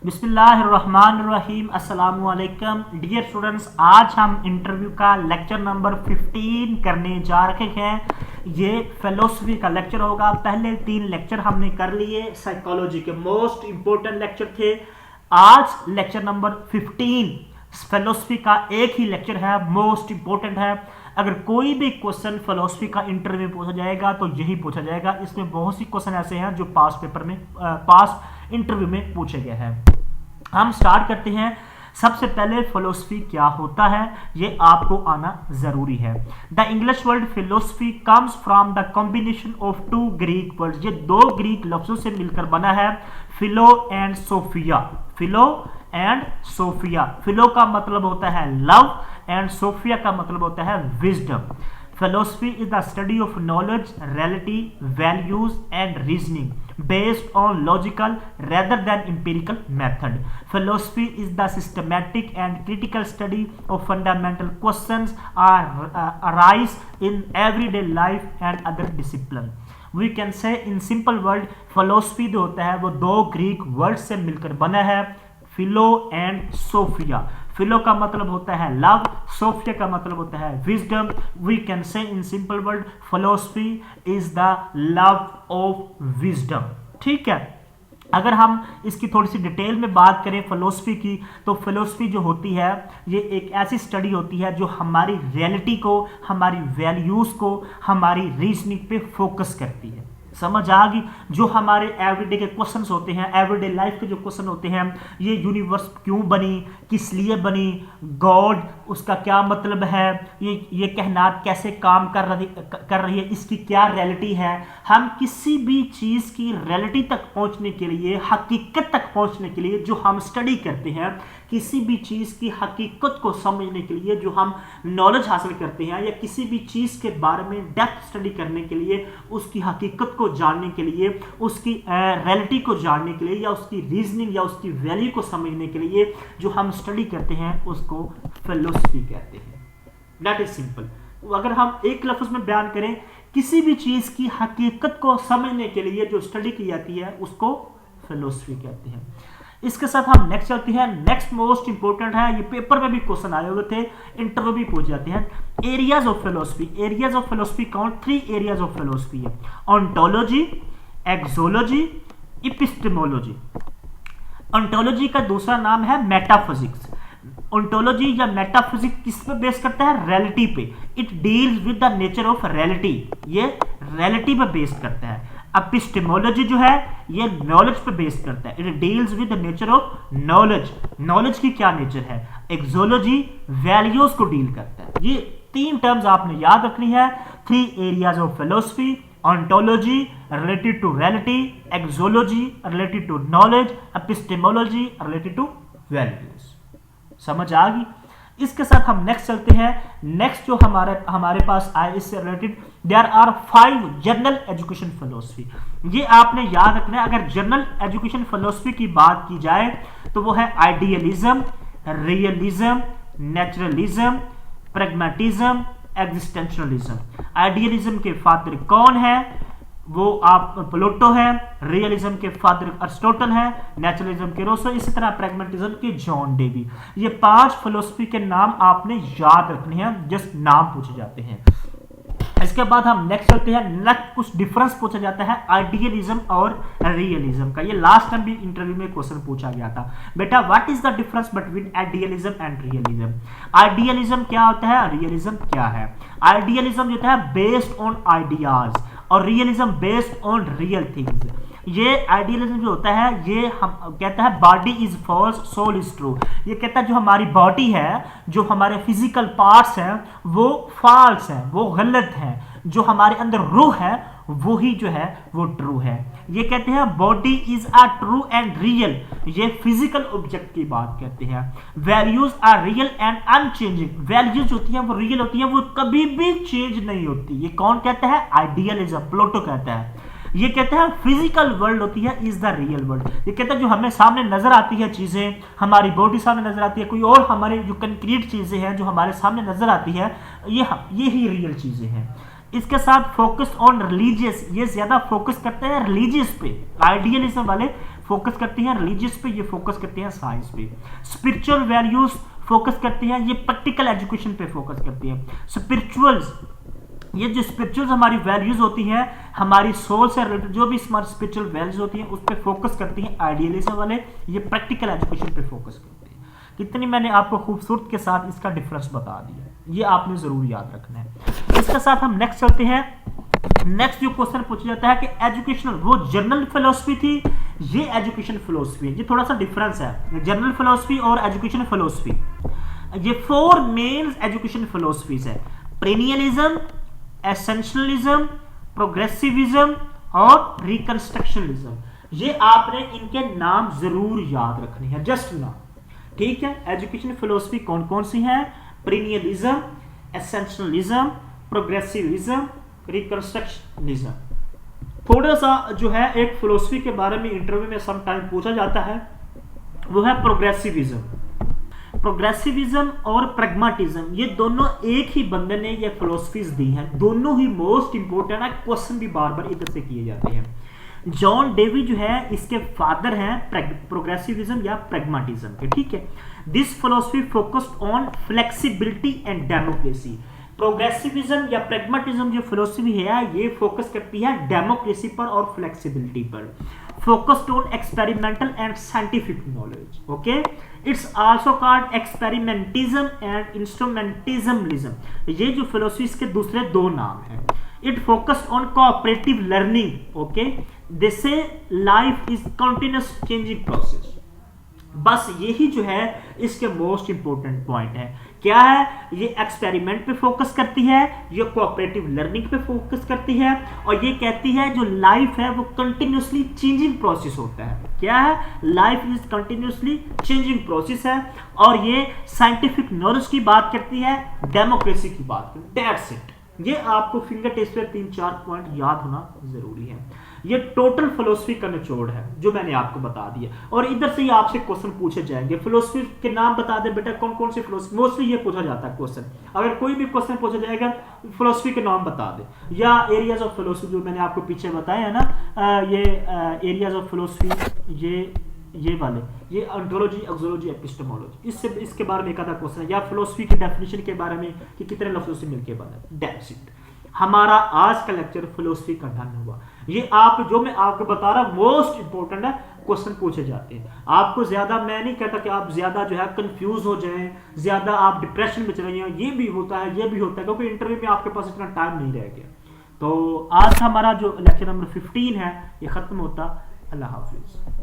बिस्मिल्लाहिर्रहमानिर्रहीम अस्सलामुअलैकुम dear students, आज हम इंटरव्यू का लेक्चर नंबर 15 करने जा रहे हैं। ये फिलोसफी का लेक्चर होगा। पहले 3 लेक्चर हमने कर लिए, साइकोलॉजी के मोस्ट इंपोर्टेंट लेक्चर थे। आज लेक्चर नंबर 15 फिलोसफी का एक ही लेक्चर है, मोस्ट इंपोर्टेंट है। अगर कोई भी क्वेश्चन फिलोसफी का इंटरव्यू पूछा जाएगा तो यही पूछा जाएगा। इसमें बहुत सी क्वेश्चन ऐसे हैं जो पास पेपर में पास इंटरव्यू में पूछे गए हैं। हम स्टार्ट करते हैं। सबसे पहले फिलोसफी क्या होता है ये आपको आना जरूरी है। The English word philosophy comes from the combination of 2 Greek words. ये 2 ग्रीक लफ्जों से मिलकर बना है, philo and sophia. Philo and sophia. Philo का मतलब होता है लव एंड सोफिया का मतलब होता है wisdom. Philosophy is the study of knowledge, reality, values and reasoning based on logical rather than empirical method. Philosophy is the systematic and critical study of fundamental questions arise in everyday life and other discipline. We can say in simple word, philosophy जो होता है वो 2 Greek word से मिलकर बना है, philo and sophia. Philo का मतलब होता है लव, सोफिया का मतलब होता है wisdom. We can say in simple word philosophy is the love of wisdom. ठीक है। अगर हम इसकी थोड़ी सी डिटेल में बात करें फिलोसफी की, तो फिलोसफी जो होती है ये एक ऐसी स्टडी होती है जो हमारी रियलिटी को, हमारी वैल्यूज को, हमारी रीजनिंग पे फोकस करती है। समझ आ गई। जो हमारे एवरीडे के क्वेश्चंस होते हैं, एवरीडे लाइफ के जो क्वेश्चन होते हैं, ये यूनिवर्स क्यों बनी, किस लिए बनी, गॉड उसका क्या मतलब है, ये कहनात कैसे काम कर रही है, इसकी क्या रियलिटी है। हम किसी भी चीज़ की रियलिटी तक पहुंचने के लिए, हकीकत तक पहुंचने के लिए जो हम स्टडी करते हैं, किसी भी चीज़ की हकीकत को समझने के लिए जो हम नॉलेज हासिल करते हैं, या किसी भी चीज़ के बारे में डेप्थ स्टडी करने के लिए, उसकी हकीकत को जानने के लिए, उसकी रियलिटी को जानने के लिए, या उसकी रीजनिंग या उसकी वैल्यू को समझने के लिए जो हम स्टडी करते हैं उसको फिलोसफी कहते हैं। That is simple. अगर हम एक लफ्ज में बयान करें, किसी भी चीज़ की हकीकत को समझने के लिए जो स्टडी की जाती है उसको फिलोसफी कहते हैं। इसके साथ हम नेक्स्ट चलते हैं। नेक्स्ट मोस्ट इंपोर्टेंट है, ये पेपर में भी क्वेश्चन आए हुए थे, इंटरव्यू भी पूछ जाते हैं। Areas of philosophy. Areas of philosophy कौन? 3 एरियाज ऑफ फिलोसफी है, ऑन्टोलॉजी, एक्सोलॉजी, एपिस्टेमोलॉजी। ऑन्टोलॉजी का दूसरा नाम है मेटाफिजिक्स। ऑन्टोलॉजी या मेटाफिजिक्स किस पे बेस करता है? रियलिटी पे। It deals with the nature of reality, ये रियलिटी पे बेस करता है। एपिस्टेमोलॉजी जो है ये नॉलेज पे बेस करता है, it deals with the nature of knowledge, knowledge की क्या नेचर है। एक्सोलॉजी वैल्यूज को डील करता है। ये 3 टर्म्स आपने याद रखनी है। 3 areas of philosophy, ontology related to reality, axiology related to knowledge, epistemology related to values. समझ आ गई। इसके साथ हम नेक्स्ट चलते हैं। नेक्स्ट जो हमारे पास आए इससे related, there are 5 general education philosophy. ये आपने याद रखना है। अगर जनरल एजुकेशन फिलोसफी की बात की जाए तो वो है idealism, realism, naturalism, pragmatism, existentialism. Idealism के फादर कौन है? वो आप प्लेटो है। रियलिज्म के फादर अरिस्टोटल है। नेचुरलिज्म के रोसो। इसी तरह प्रैग्मेटिज्म के जॉन डेवी। ये 5 फिलोसफी के नाम आपने याद रखने हैं, जस्ट नाम पूछे जाते हैं। इसके बाद हम नेक्स्ट चलते हैं। नेक्स्ट कुछ डिफरेंस पूछा जाता है आइडियलिज्म और रियलिज्म का। ये लास्ट टाइम भी इंटरव्यू में क्वेश्चन पूछा गया था, बेटा what is the difference between idealism and realism. Idealism क्या होता है, रियलिज्म क्या है। आइडियलिज्म जो होता है बेस्ड ऑन आइडियाज, और realism based on real things. ये आइडियलिज्म जो होता है ये हम कहता है body is false soul is true. ये कहता है जो हमारी बॉडी है, जो हमारे फिजिकल पार्ट्स हैं वो फॉल्स हैं, वो गलत हैं। जो हमारे अंदर रूह है वो ही जो है वो ट्रू है। ये कहते हैं body is a true and real. ये फिजिकल ऑब्जेक्ट की बात करते हैं। Values are real and unchanging. Values होती हैं वो रियल होती हैं, वो कभी भी चेंज नहीं होती। ये कौन कहता है? आइडियलिज्म, प्लेटो कहता है। ये कहते हैं फिजिकल वर्ल्ड होती है इज द रियल वर्ल्ड। ये कहते हैं जो हमें सामने नजर आती है चीजें, हमारी बॉडी सामने नजर आती है, कोई और हमारे जो कंक्रीट चीजें हैं जो हमारे सामने नजर आती है, ये ही रियल चीजें हैं। इसके साथ फोकस ऑन रिलीजियस, ये ज्यादा फोकस करते हैं रिलीजियस पे। आइडियलिज्म वाले फोकस करती हैं रिलीजियस पे, ये फोकस करती हैं साइंस पे। स्पिरिचुअल वैल्यूज फोकस करती हैं, ये प्रैक्टिकल एजुकेशन पे फोकस करती है। स्पिरिचुअल्स, ये जो स्पिरिचुअल हमारी वैल्यूज होती हैं, हमारी सोल से रिलेटेड जो भी हमारी स्पिरिचुअल वैल्यूज होती हैं उस पर फोकस करती हैं। आइडियलिज्म वाले ये प्रैक्टिकल एजुकेशन पे फोकस करते हैं। कितनी मैंने आपको खूबसूरत के साथ इसका डिफरेंस बता दिया, ये आपने जरूर याद रखना है। इसके साथ हम नेक्स्ट चलते हैं। नेक्स्ट जो क्वेश्चन पूछा जाता है कि एजुकेशनल, वो जर्नल फिलोसफी थी, ये एजुकेशन फिलोसफी है, ये थोड़ा सा डिफरेंस है। जर्नल फिलोसफी और एजुकेशन फिलोसफी, ये 4 मेन एजुकेशन फिलोसफीज है। प्रेनियलिज्म, एसेंशियलिज्म, प्रोग्रेसिविज्म और रिकंस्ट्रक्शनलिज्म। ये आपने इनके नाम जरूर याद रखने हैं, जस्ट नाम, ठीक है। एजुकेशन फिलोसफी कौन कौन सी है? प्रेनियलिज्म, एसेंशियलिज्म, प्रोग्रेसिविज्म, रिकंस्ट्रक्शनिज्म। थोड़ा सा जो है एक फिलोसफी के बारे में इंटरव्यू में सम टाइम पूछा जाता है, वो है प्रोग्रेसिविज्म। प्रोग्रेसिविज्म और प्रैग्मेटिज्म, ये दोनों एक ही बंदे ने ये फिलोसफीज दी हैं, दोनों ही मोस्ट इंपोर्टेंट है, क्वेश्चन भी बार बार इधर से किए जाते हैं। जॉन डेवी जो है इसके फादर हैं प्रोग्रेसिविज्म या प्रैग्मेटिज्म के, ठीक है। This philosophy focused on flexibility and democracy. Progressivism या प्रैग्मेटिज्म जो फिलोसफी है ये फोकस करती है डेमोक्रेसी पर और फ्लेक्सिबिलिटी पर। Focused on experimental and scientific knowledge, okay. It's also called experimentism and instrumentalism. ये जो फिलोसफी इसके दूसरे 2 नाम हैं। It focused on cooperative learning, okay. They say life is continuous changing process. बस यही जो है इसके मोस्ट इंपोर्टेंट पॉइंट है। क्या है? ये एक्सपेरिमेंट पे फोकस करती है, ये कोऑपरेटिव लर्निंग पे फोकस करती है, और ये कहती है जो लाइफ है वो कंटिन्यूअसली चेंजिंग प्रोसेस होता है। क्या है? Life is continuously changing process है। और ये साइंटिफिक नॉलेज की बात करती है, डेमोक्रेसी की बात करती है। That's it. ये आपको फिंगर टिप्स पे 3-4 पॉइंट याद होना जरूरी है। ये टोटल फिलोसफी का निचोड़ है जो मैंने आपको बता दिया। और इधर से ही आपसे क्वेश्चन पूछे जाएंगे, फिलोसफी के नाम बता दे बेटा, कौन कौन सी फिलोसफी। मोस्टली ये पूछा जाता है क्वेश्चन, अगर कोई भी क्वेश्चन पूछा जाएगा फिलोसफी के नाम बता दे, या एरियाज ऑफ फिलोसफी जो मैंने आपको पीछे बताया है ना, ये एरियाज ऑफ फिलोसफी, ये वाले, ये ऑन्टोलॉजी, एक्सोलॉजी, एपिस्टेमोलॉजी, इसके बारे में एक आधा क्वेश्चन है, या फिलोसफी की डेफिनेशन के बारे में कि कितने लफ्जों से मिलकर बना। That's it. हमारा आज का लेक्चर फिलोसफी का डन हुआ। ये आप जो मैं आपको बता रहा मोस्ट इंपोर्टेंट है, क्वेश्चन पूछे जाते हैं। आपको ज्यादा, मैं नहीं कहता कि आप ज्यादा जो है कंफ्यूज हो जाएं, ज्यादा आप डिप्रेशन में चले जाएं, ये भी होता है, ये भी होता है, क्योंकि इंटरव्यू में आपके पास इतना टाइम नहीं रह गया। तो आज हमारा जो लेक्चर नंबर 15 है ये खत्म होता। अल्लाह हाफिज।